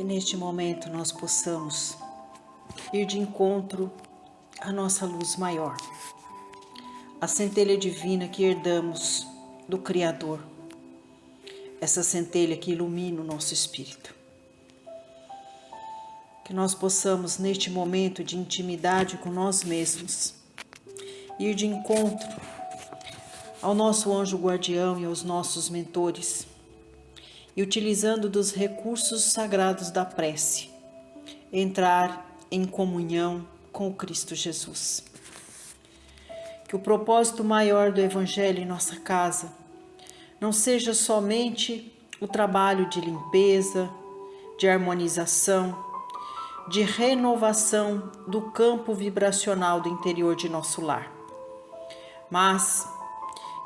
Que neste momento nós possamos ir de encontro à nossa luz maior, a centelha divina que herdamos do Criador, essa centelha que ilumina o nosso espírito. Que nós possamos, neste momento de intimidade com nós mesmos, ir de encontro ao nosso anjo guardião e aos nossos mentores, e utilizando dos recursos sagrados da prece, entrar em comunhão com o Cristo Jesus. Que o propósito maior do Evangelho em nossa casa não seja somente o trabalho de limpeza, de harmonização, de renovação do campo vibracional do interior de nosso lar, mas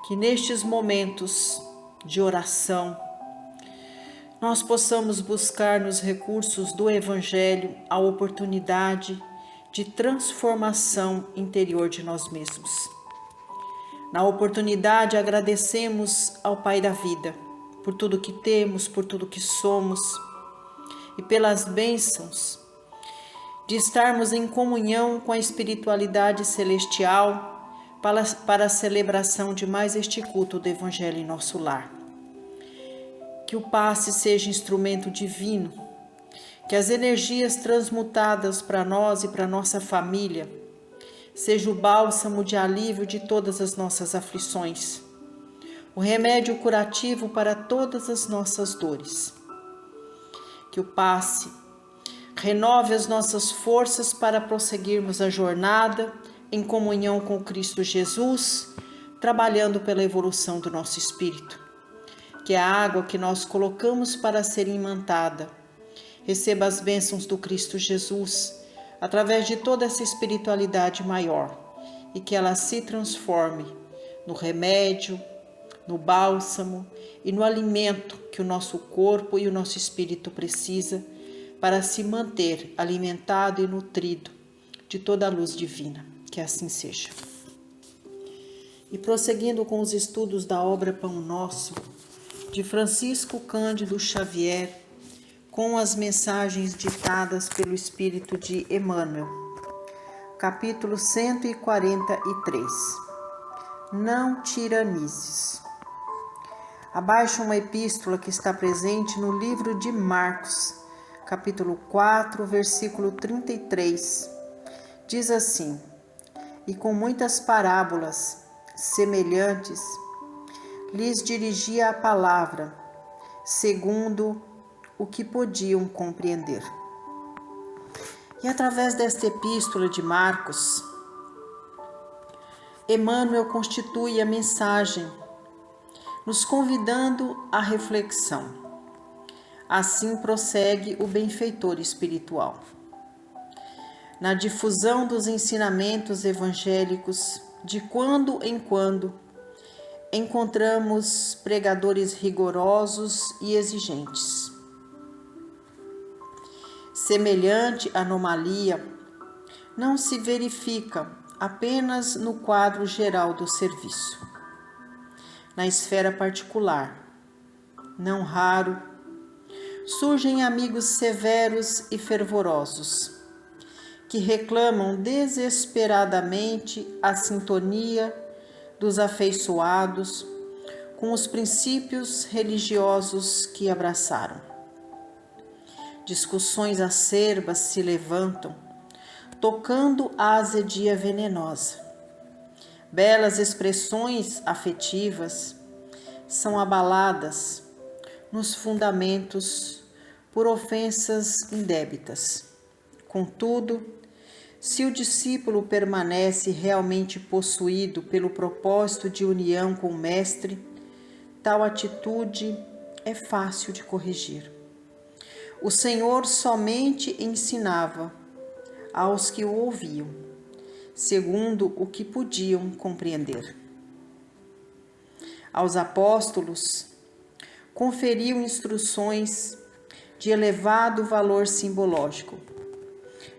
que nestes momentos de oração nós possamos buscar nos recursos do Evangelho a oportunidade de transformação interior de nós mesmos. Na oportunidade, agradecemos ao Pai da vida por tudo que temos, por tudo que somos e pelas bênçãos de estarmos em comunhão com a espiritualidade celestial para a celebração de mais este culto do Evangelho em nosso lar. Que o passe seja instrumento divino, que as energias transmutadas para nós e para nossa família seja o bálsamo de alívio de todas as nossas aflições, o remédio curativo para todas as nossas dores. Que o passe renove as nossas forças para prosseguirmos a jornada em comunhão com Cristo Jesus, trabalhando pela evolução do nosso espírito. Que a água que nós colocamos para ser imantada receba as bênçãos do Cristo Jesus através de toda essa espiritualidade maior e que ela se transforme no remédio, no bálsamo e no alimento que o nosso corpo e o nosso espírito precisa para se manter alimentado e nutrido de toda a luz divina. Que assim seja. E prosseguindo com os estudos da obra Pão Nosso, de Francisco Cândido Xavier, com as mensagens ditadas pelo Espírito de Emmanuel. Capítulo 143. Não tiranizes. Abaixo uma epístola que está presente no livro de Marcos, capítulo 4, versículo 33. Diz assim: e com muitas parábolas semelhantes lhes dirigia a palavra, segundo o que podiam compreender. E através desta epístola de Marcos, Emmanuel constitui a mensagem, nos convidando à reflexão. Assim prossegue o benfeitor espiritual. Na difusão dos ensinamentos evangélicos, de quando em quando, encontramos pregadores rigorosos e exigentes. Semelhante anomalia não se verifica apenas no quadro geral do serviço. Na esfera particular, não raro, surgem amigos severos e fervorosos, que reclamam desesperadamente a sintonia dos afeiçoados com os princípios religiosos que abraçaram. Discussões acerbas se levantam, tocando a azedia venenosa. Belas expressões afetivas são abaladas nos fundamentos por ofensas indébitas. Contudo, se o discípulo permanece realmente possuído pelo propósito de união com o Mestre, tal atitude é fácil de corrigir. O Senhor somente ensinava aos que o ouviam, segundo o que podiam compreender. Aos apóstolos, conferiu instruções de elevado valor simbológico,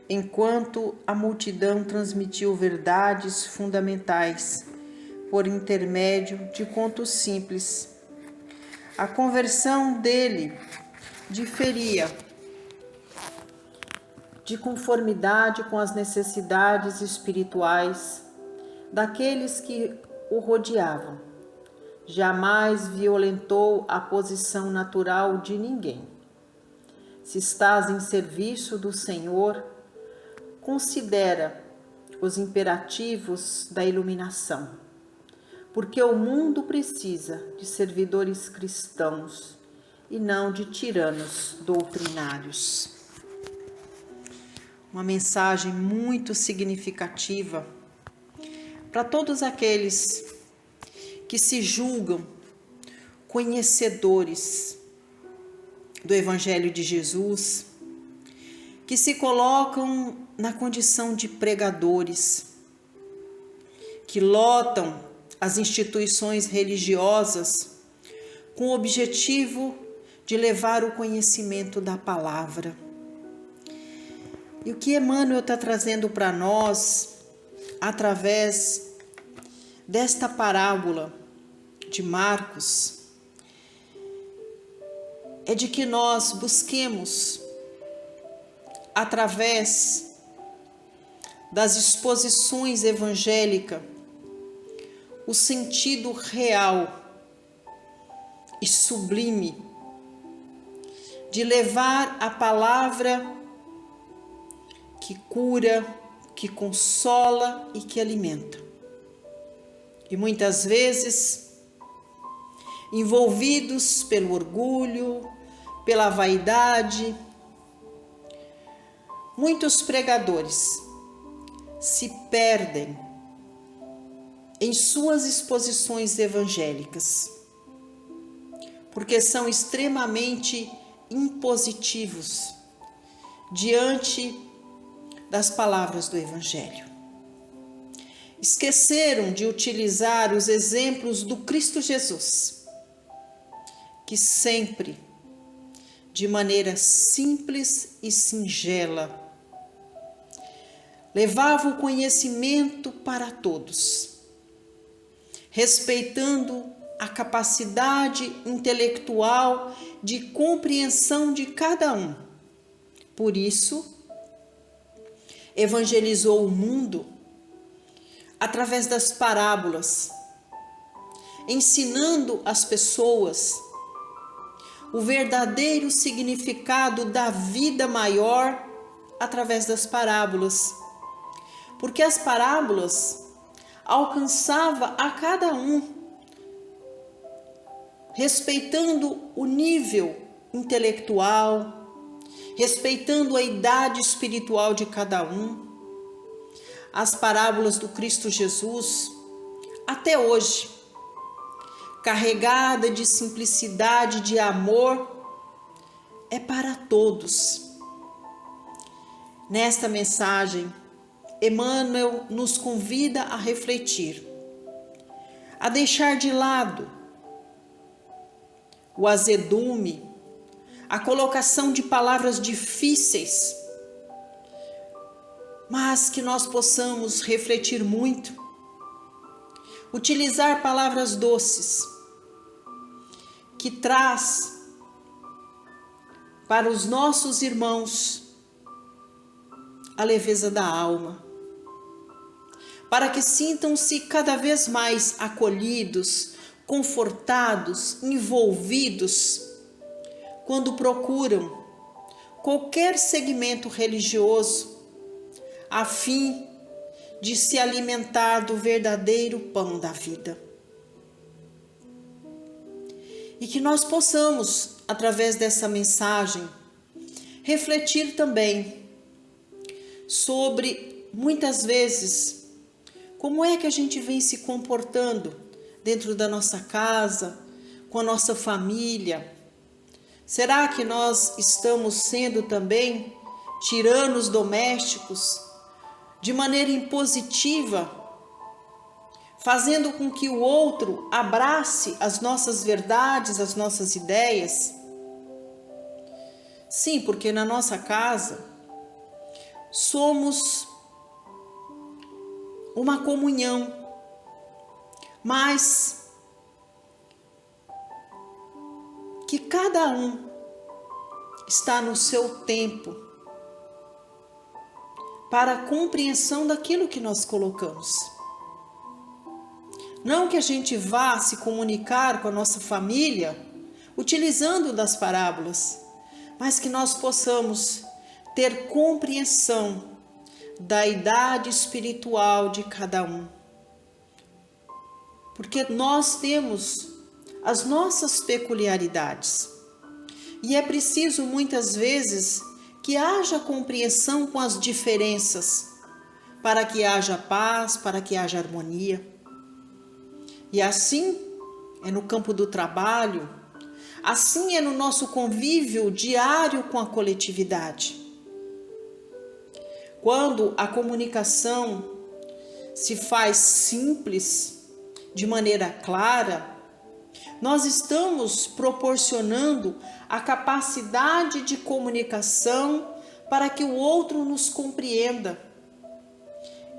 enquanto a multidão transmitiu verdades fundamentais por intermédio de contos simples. A conversão dele diferia de conformidade com as necessidades espirituais daqueles que o rodeavam. Jamais violentou a posição natural de ninguém. Se estás em serviço do Senhor, considera os imperativos da iluminação, porque o mundo precisa de servidores cristãos e não de tiranos doutrinários. Uma mensagem muito significativa para todos aqueles que se julgam conhecedores do Evangelho de Jesus, que se colocam na condição de pregadores, que lotam as instituições religiosas com o objetivo de levar o conhecimento da palavra. E o que Emmanuel está trazendo para nós, através desta parábola de Marcos, é de que nós busquemos, através das exposições evangélicas, o sentido real e sublime de levar a palavra que cura, que consola e que alimenta. E muitas vezes, envolvidos pelo orgulho, pela vaidade, muitos pregadores se perdem em suas exposições evangélicas, porque são extremamente impositivos diante das palavras do Evangelho. Esqueceram de utilizar os exemplos do Cristo Jesus, que sempre, de maneira simples e singela, levava o conhecimento para todos, respeitando a capacidade intelectual de compreensão de cada um. Por isso, evangelizou o mundo através das parábolas, ensinando as pessoas o verdadeiro significado da vida maior através das parábolas. Porque as parábolas alcançavam a cada um, respeitando o nível intelectual, respeitando a idade espiritual de cada um. As parábolas do Cristo Jesus, até hoje, carregada de simplicidade, de amor, é para todos. Nesta mensagem, Emmanuel nos convida a refletir, a deixar de lado o azedume, a colocação de palavras difíceis, mas que nós possamos refletir muito, utilizar palavras doces, que traz para os nossos irmãos a leveza da alma, para que sintam-se cada vez mais acolhidos, confortados, envolvidos, quando procuram qualquer segmento religioso, a fim de se alimentar do verdadeiro pão da vida. E que nós possamos, através dessa mensagem, refletir também sobre, muitas vezes, como é que a gente vem se comportando dentro da nossa casa, com a nossa família. Será que nós estamos sendo também tiranos domésticos, de maneira impositiva, fazendo com que o outro abrace as nossas verdades, as nossas ideias? Sim, porque na nossa casa somos uma comunhão, mas que cada um está no seu tempo, para a compreensão daquilo que nós colocamos. Não que a gente vá se comunicar com a nossa família utilizando das parábolas, mas que nós possamos ter compreensão da idade espiritual de cada um. Porque nós temos as nossas peculiaridades. E é preciso muitas vezes que haja compreensão com as diferenças, para que haja paz, para que haja harmonia. E assim é no campo do trabalho, assim é no nosso convívio diário com a coletividade. Quando a comunicação se faz simples, de maneira clara, nós estamos proporcionando a capacidade de comunicação para que o outro nos compreenda.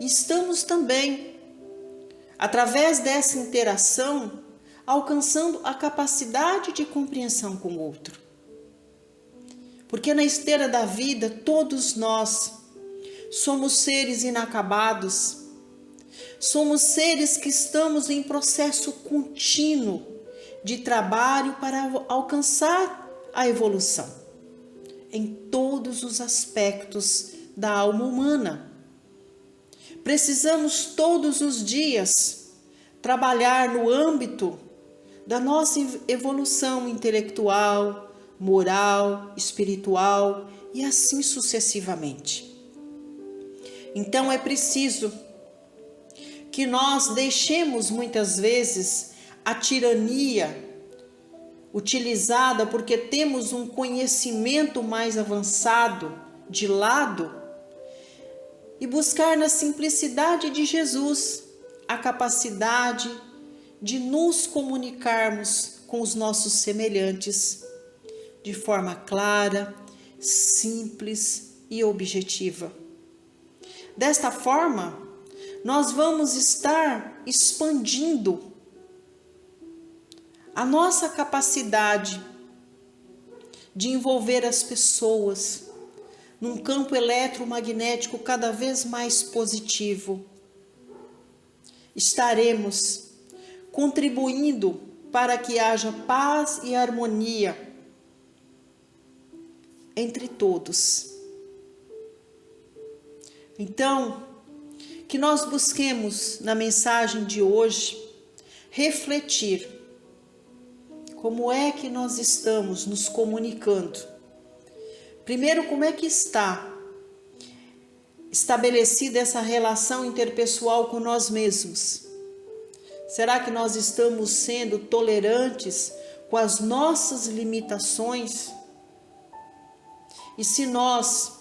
E estamos também, através dessa interação, alcançando a capacidade de compreensão com o outro. Porque na esteira da vida, todos nós somos seres inacabados, somos seres que estamos em processo contínuo de trabalho para alcançar a evolução em todos os aspectos da alma humana. Precisamos todos os dias trabalhar no âmbito da nossa evolução intelectual, moral, espiritual e assim sucessivamente. Então é preciso que nós deixemos muitas vezes a tirania utilizada porque temos um conhecimento mais avançado de lado e buscar na simplicidade de Jesus a capacidade de nos comunicarmos com os nossos semelhantes de forma clara, simples e objetiva. Desta forma, nós vamos estar expandindo a nossa capacidade de envolver as pessoas num campo eletromagnético cada vez mais positivo. Estaremos contribuindo para que haja paz e harmonia entre todos. Então, que nós busquemos na mensagem de hoje refletir como é que nós estamos nos comunicando. Primeiro, como é que está estabelecida essa relação interpessoal com nós mesmos? Será que nós estamos sendo tolerantes com as nossas limitações? E se nós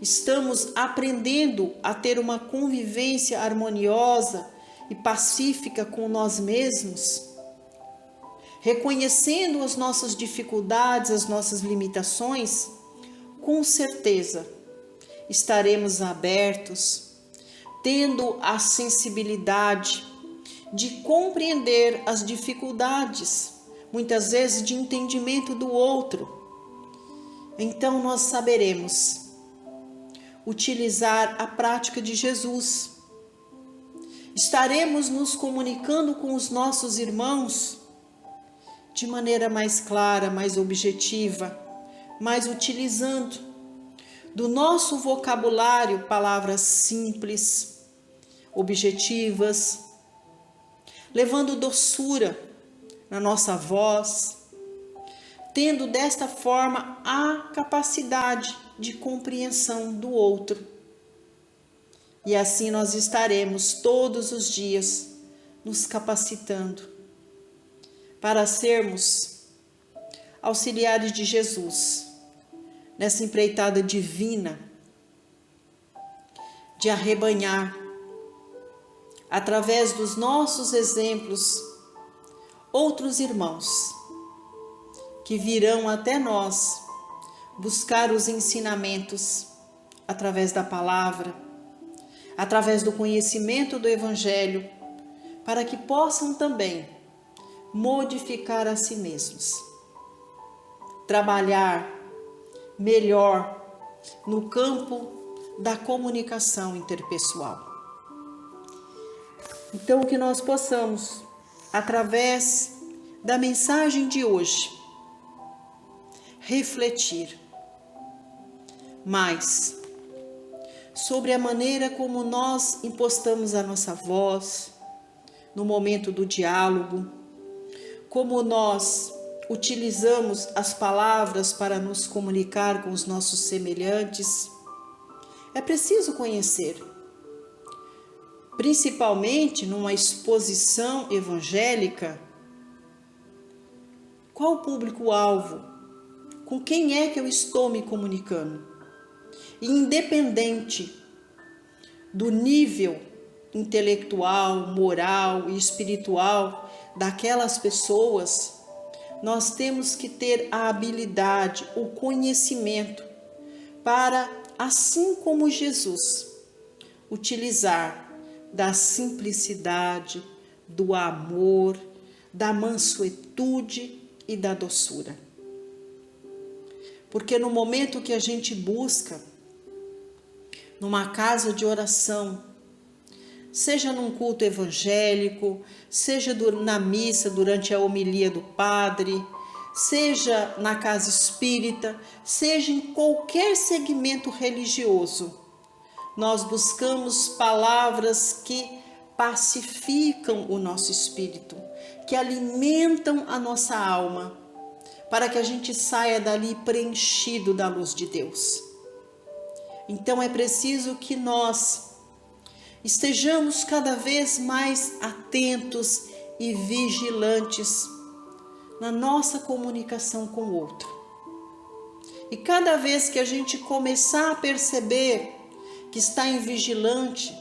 estamos aprendendo a ter uma convivência harmoniosa e pacífica com nós mesmos, reconhecendo as nossas dificuldades, as nossas limitações, com certeza estaremos abertos, tendo a sensibilidade de compreender as dificuldades, muitas vezes de entendimento do outro. Então nós saberemos utilizar a prática de Jesus. Estaremos nos comunicando com os nossos irmãos de maneira mais clara, mais objetiva, mas utilizando do nosso vocabulário palavras simples, objetivas, levando doçura na nossa voz, tendo desta forma a capacidade de compreensão do outro. E assim nós estaremos todos os dias nos capacitando para sermos auxiliares de Jesus nessa empreitada divina de arrebanhar, através dos nossos exemplos, outros irmãos que virão até nós buscar os ensinamentos através da palavra, através do conhecimento do Evangelho, para que possam também modificar a si mesmos, trabalhar melhor no campo da comunicação interpessoal. Então, que nós possamos, através da mensagem de hoje, refletir mais sobre a maneira como nós impostamos a nossa voz no momento do diálogo, como nós utilizamos as palavras para nos comunicar com os nossos semelhantes. É preciso conhecer, principalmente numa exposição evangélica, qual o público-alvo, com quem é que eu estou me comunicando. E independente do nível intelectual, moral e espiritual daquelas pessoas, nós temos que ter a habilidade, o conhecimento para, assim como Jesus, utilizar da simplicidade, do amor, da mansuetude e da doçura. Porque no momento que a gente busca, numa casa de oração, seja num culto evangélico, seja na missa durante a homilia do padre, seja na casa espírita, seja em qualquer segmento religioso, nós buscamos palavras que pacificam o nosso espírito, que alimentam a nossa alma, para que a gente saia dali preenchido da luz de Deus. Então é preciso que nós estejamos cada vez mais atentos e vigilantes na nossa comunicação com o outro. E cada vez que a gente começar a perceber que está invigilante,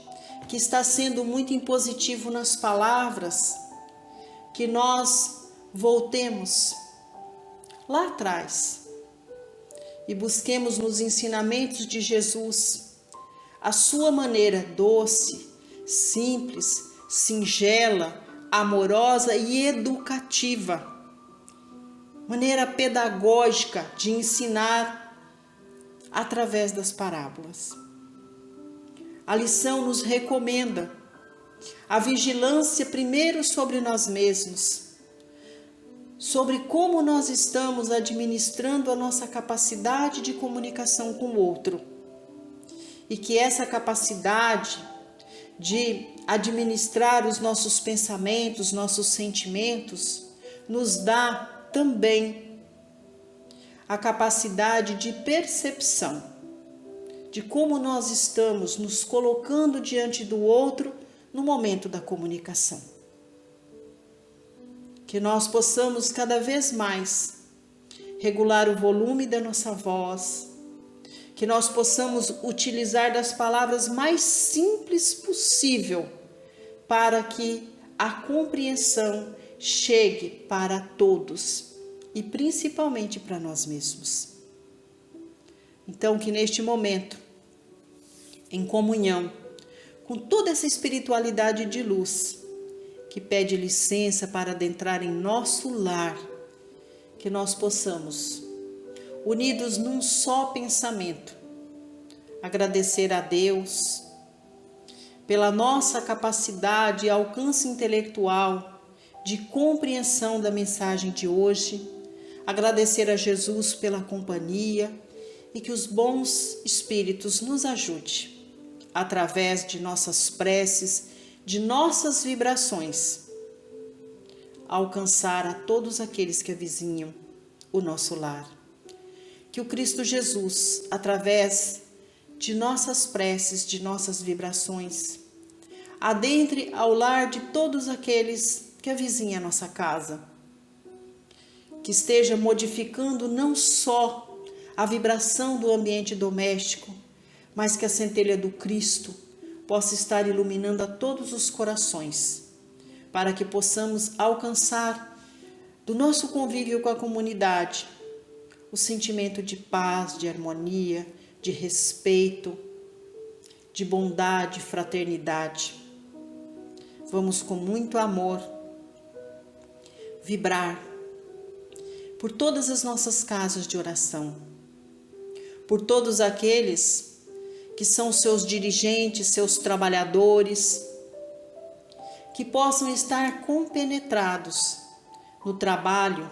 que está sendo muito impositivo nas palavras, que nós voltemos lá atrás e busquemos nos ensinamentos de Jesus a sua maneira doce, simples, singela, amorosa e educativa, maneira pedagógica de ensinar através das parábolas. A lição nos recomenda a vigilância primeiro sobre nós mesmos, sobre como nós estamos administrando a nossa capacidade de comunicação com o outro. E que essa capacidade de administrar os nossos pensamentos, nossos sentimentos, nos dá também a capacidade de percepção de como nós estamos nos colocando diante do outro no momento da comunicação. Que nós possamos cada vez mais regular o volume da nossa voz, que nós possamos utilizar das palavras mais simples possível para que a compreensão chegue para todos e principalmente para nós mesmos. Então, que neste momento, em comunhão com toda essa espiritualidade de luz que pede licença para adentrar em nosso lar, que nós possamos, unidos num só pensamento, agradecer a Deus pela nossa capacidade e alcance intelectual de compreensão da mensagem de hoje, agradecer a Jesus pela companhia e que os bons espíritos nos ajudem, através de nossas preces, de nossas vibrações, a alcançar a todos aqueles que avizinham o nosso lar. Que o Cristo Jesus, através de nossas preces, de nossas vibrações, adentre ao lar de todos aqueles que avizinham a nossa casa. Que esteja modificando não só a vibração do ambiente doméstico, mas que a centelha do Cristo possa estar iluminando a todos os corações, para que possamos alcançar do nosso convívio com a comunidade o sentimento de paz, de harmonia, de respeito, de bondade, fraternidade. Vamos com muito amor vibrar por todas as nossas casas de oração, por todos aqueles que são seus dirigentes, seus trabalhadores, que possam estar compenetrados no trabalho,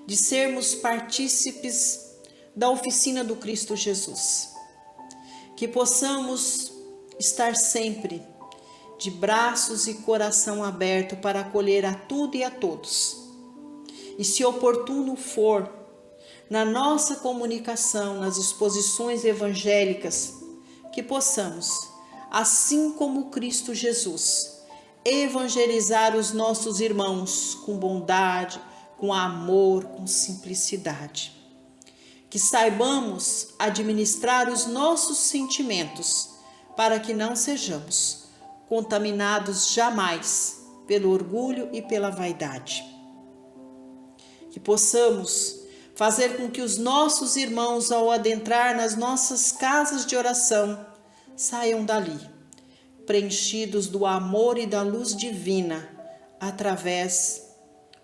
de sermos partícipes da oficina do Cristo Jesus, que possamos estar sempre de braços e coração aberto para acolher a tudo e a todos. E se oportuno for, na nossa comunicação, nas exposições evangélicas, que possamos, assim como Cristo Jesus, evangelizar os nossos irmãos com bondade, com amor, com simplicidade. Que saibamos administrar os nossos sentimentos para que não sejamos contaminados jamais pelo orgulho e pela vaidade. Que possamos fazer com que os nossos irmãos, ao adentrar nas nossas casas de oração, saiam dali, preenchidos do amor e da luz divina, através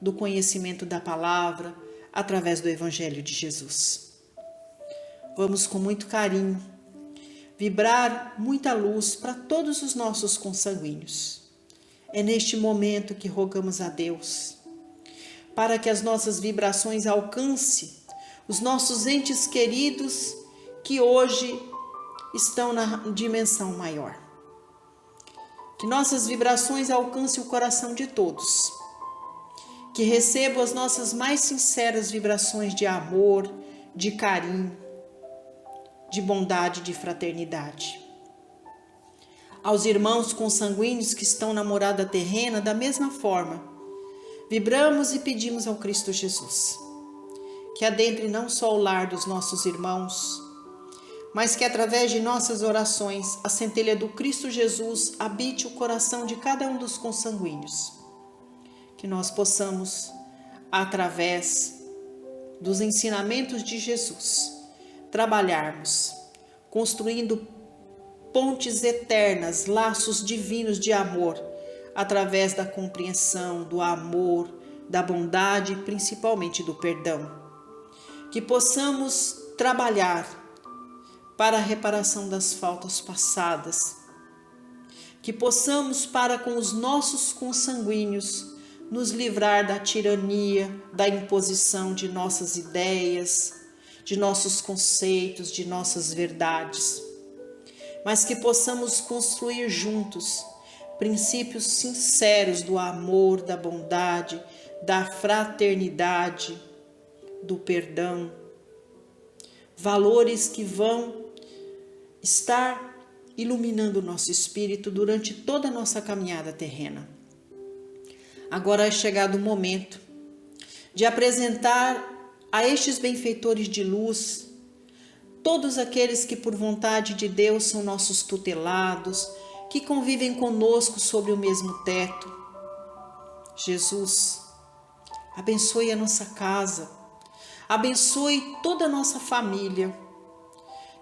do conhecimento da palavra, através do Evangelho de Jesus. Vamos com muito carinho vibrar muita luz para todos os nossos consanguíneos. É neste momento que rogamos a Deus para que as nossas vibrações alcancem os nossos entes queridos que hoje estão na dimensão maior. Que nossas vibrações alcancem o coração de todos. Que recebam as nossas mais sinceras vibrações de amor, de carinho, de bondade, de fraternidade. Aos irmãos consanguíneos que estão na morada terrena, da mesma forma, vibramos e pedimos ao Cristo Jesus que adentre não só o lar dos nossos irmãos, mas que através de nossas orações a centelha do Cristo Jesus habite o coração de cada um dos consanguíneos. Que nós possamos, através dos ensinamentos de Jesus, trabalharmos, construindo pontes eternas, laços divinos de amor, através da compreensão, do amor, da bondade e principalmente do perdão. Que possamos trabalhar para a reparação das faltas passadas. Que possamos, para com os nossos consanguíneos, nos livrar da tirania, da imposição de nossas ideias, de nossos conceitos, de nossas verdades. Mas que possamos construir juntos princípios sinceros do amor, da bondade, da fraternidade, do perdão, valores que vão estar iluminando o nosso espírito durante toda a nossa caminhada terrena. Agora é chegado o momento de apresentar a estes benfeitores de luz, todos aqueles que por vontade de Deus são nossos tutelados, que convivem conosco sobre o mesmo teto. Jesus, abençoe a nossa casa, abençoe toda a nossa família,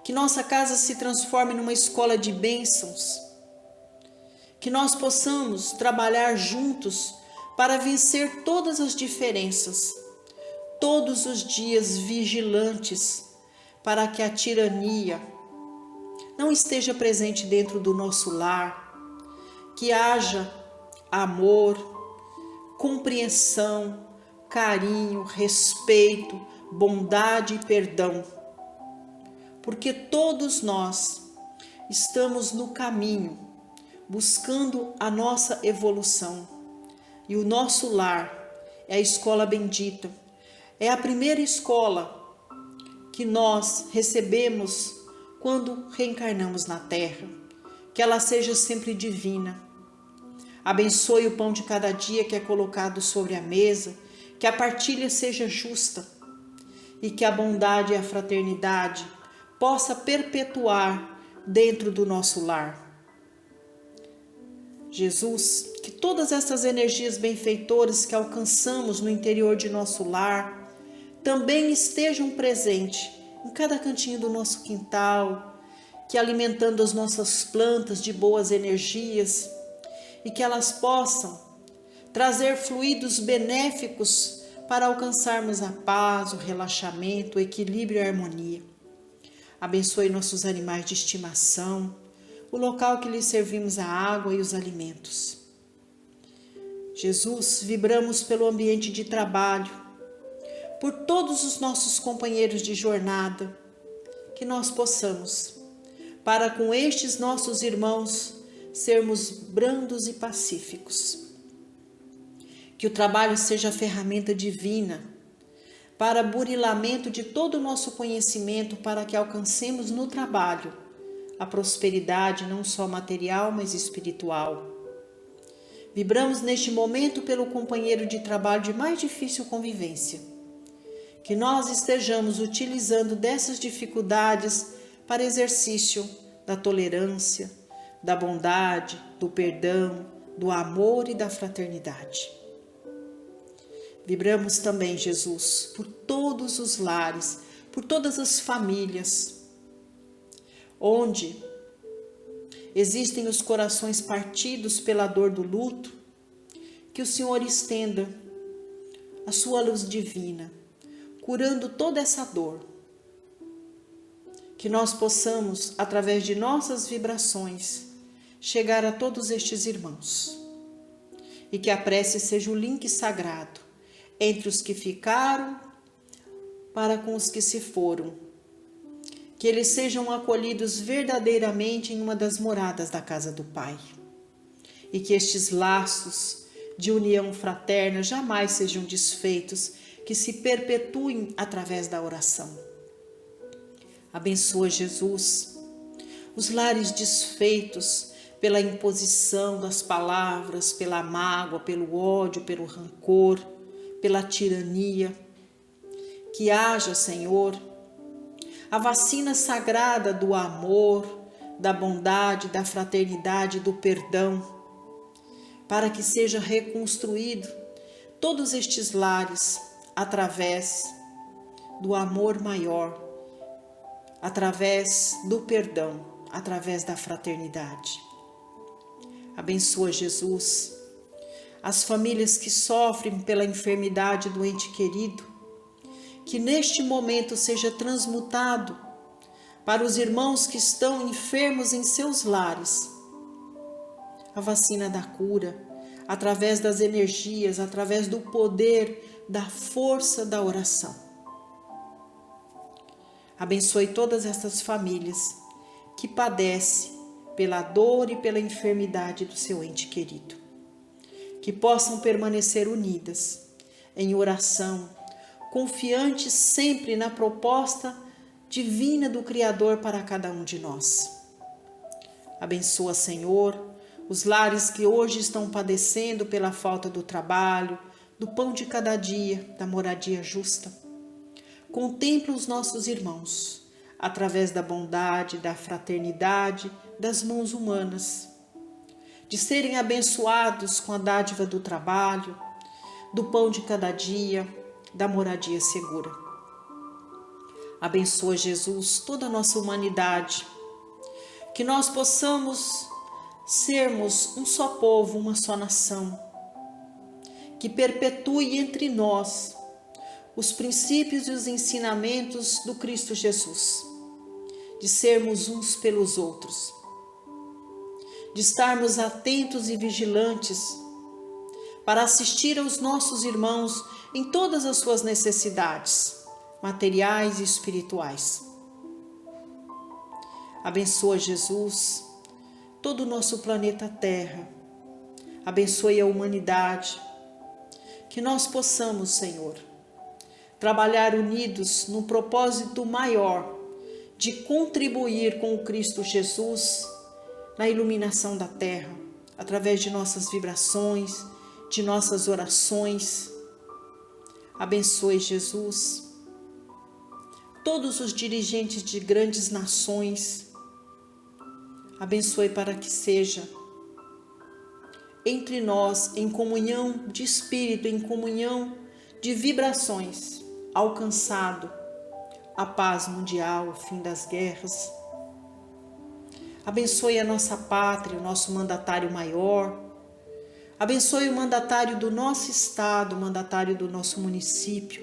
que nossa casa se transforme numa escola de bênçãos, que nós possamos trabalhar juntos para vencer todas as diferenças, todos os dias vigilantes, para que a tirania não esteja presente dentro do nosso lar, que haja amor, compreensão, carinho, respeito, bondade e perdão, porque todos nós estamos no caminho, buscando a nossa evolução, e o nosso lar é a escola bendita, é a primeira escola que nós recebemos quando reencarnamos na terra, que ela seja sempre divina. Abençoe o pão de cada dia que é colocado sobre a mesa, que a partilha seja justa e que a bondade e a fraternidade possa perpetuar dentro do nosso lar. Jesus, que todas essas energias benfeitoras que alcançamos no interior de nosso lar também estejam presentes em cada cantinho do nosso quintal, que alimentando as nossas plantas de boas energias e que elas possam trazer fluidos benéficos para alcançarmos a paz, o relaxamento, o equilíbrio e a harmonia. Abençoe nossos animais de estimação, o local que lhes servimos a água e os alimentos. Jesus, vibramos pelo ambiente de trabalho, por todos os nossos companheiros de jornada, que nós possamos, para com estes nossos irmãos, sermos brandos e pacíficos. Que o trabalho seja ferramenta divina para burilamento de todo o nosso conhecimento, para que alcancemos no trabalho a prosperidade não só material, mas espiritual. Vibramos neste momento pelo companheiro de trabalho de mais difícil convivência. Que nós estejamos utilizando dessas dificuldades para exercício da tolerância, da bondade, do perdão, do amor e da fraternidade. Vibramos também, Jesus, por todos os lares, por todas as famílias, onde existem os corações partidos pela dor do luto, que o Senhor estenda a sua luz divina, curando toda essa dor. Que nós possamos, através de nossas vibrações, chegar a todos estes irmãos. E que a prece seja o link sagrado entre os que ficaram para com os que se foram. Que eles sejam acolhidos verdadeiramente em uma das moradas da casa do Pai. E que estes laços de união fraterna jamais sejam desfeitos, que se perpetuem através da oração. Abençoa, Jesus, os lares desfeitos pela imposição das palavras, pela mágoa, pelo ódio, pelo rancor, pela tirania. Que haja, Senhor, a vacina sagrada do amor, da bondade, da fraternidade, do perdão, para que seja reconstruído todos estes lares através do amor maior, através do perdão, através da fraternidade. Abençoa, Jesus, as famílias que sofrem pela enfermidade do ente querido, que neste momento seja transmutado para os irmãos que estão enfermos em seus lares a vacina da cura, através das energias, através do poder, da força da oração. Abençoe todas essas famílias que padecem pela dor e pela enfermidade do seu ente querido. Que possam permanecer unidas em oração, confiantes sempre na proposta divina do Criador para cada um de nós. Abençoa, Senhor, os lares que hoje estão padecendo pela falta do trabalho, do pão de cada dia, da moradia justa. Contempla os nossos irmãos, através da bondade, da fraternidade, das mãos humanas, de serem abençoados com a dádiva do trabalho, do pão de cada dia, da moradia segura. Abençoa, Jesus, toda a nossa humanidade, que nós possamos sermos um só povo, uma só nação, que perpetue entre nós os princípios e os ensinamentos do Cristo Jesus, de sermos uns pelos outros, de estarmos atentos e vigilantes para assistir aos nossos irmãos em todas as suas necessidades, materiais e espirituais. Abençoa, Jesus, todo o nosso planeta Terra. Abençoe a humanidade. Que nós possamos, Senhor, trabalhar unidos no propósito maior de contribuir com o Cristo Jesus na iluminação da Terra, através de nossas vibrações, de nossas orações. Abençoe, Jesus, todos os dirigentes de grandes nações. Abençoe para que seja entre nós, em comunhão de espírito, em comunhão de vibrações, alcançado a paz mundial, o fim das guerras. Abençoe a nossa pátria, o nosso mandatário maior. Abençoe o mandatário do nosso estado, o mandatário do nosso município.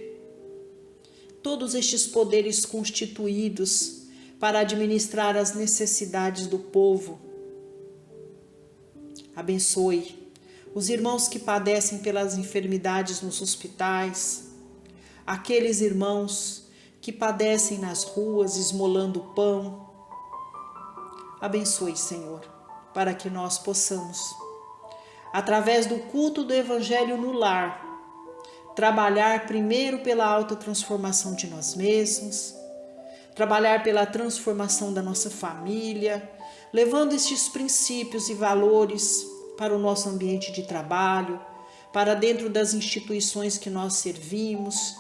Todos estes poderes constituídos para administrar as necessidades do povo. Abençoe os irmãos que padecem pelas enfermidades nos hospitais, aqueles irmãos que padecem nas ruas esmolando pão. Abençoe, Senhor, para que nós possamos, através do culto do Evangelho no lar, trabalhar primeiro pela autotransformação de nós mesmos, trabalhar pela transformação da nossa família, levando estes princípios e valores para o nosso ambiente de trabalho, para dentro das instituições que nós servimos,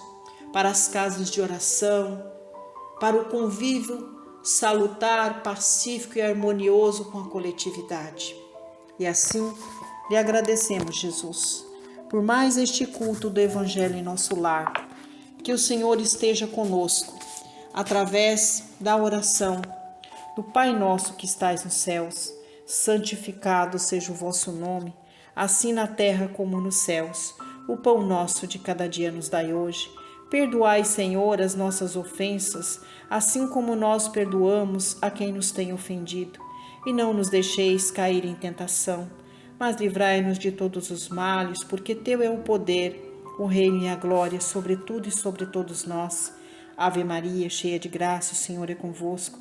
para as casas de oração, para o convívio salutar, pacífico e harmonioso com a coletividade. E assim, lhe agradecemos, Jesus, por mais este culto do Evangelho em nosso lar. Que o Senhor esteja conosco, através da oração do Pai nosso que estais nos céus, santificado seja o vosso nome, assim na terra como nos céus. O pão nosso de cada dia nos dai hoje. Perdoai, Senhor, as nossas ofensas, assim como nós perdoamos a quem nos tem ofendido. E não nos deixeis cair em tentação, mas livrai-nos de todos os males, porque teu é o poder, o reino e a glória sobre tudo e sobre todos nós. Ave Maria, cheia de graça, o Senhor é convosco.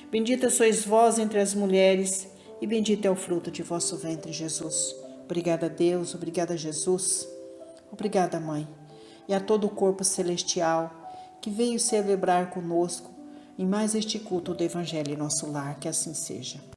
Bendita sois vós entre as mulheres, e bendito é o fruto de vosso ventre, Jesus. Obrigada a Deus, obrigada a Jesus, obrigada, Mãe, e a todo o corpo celestial que veio celebrar conosco em mais este culto do Evangelho em nosso lar, que assim seja.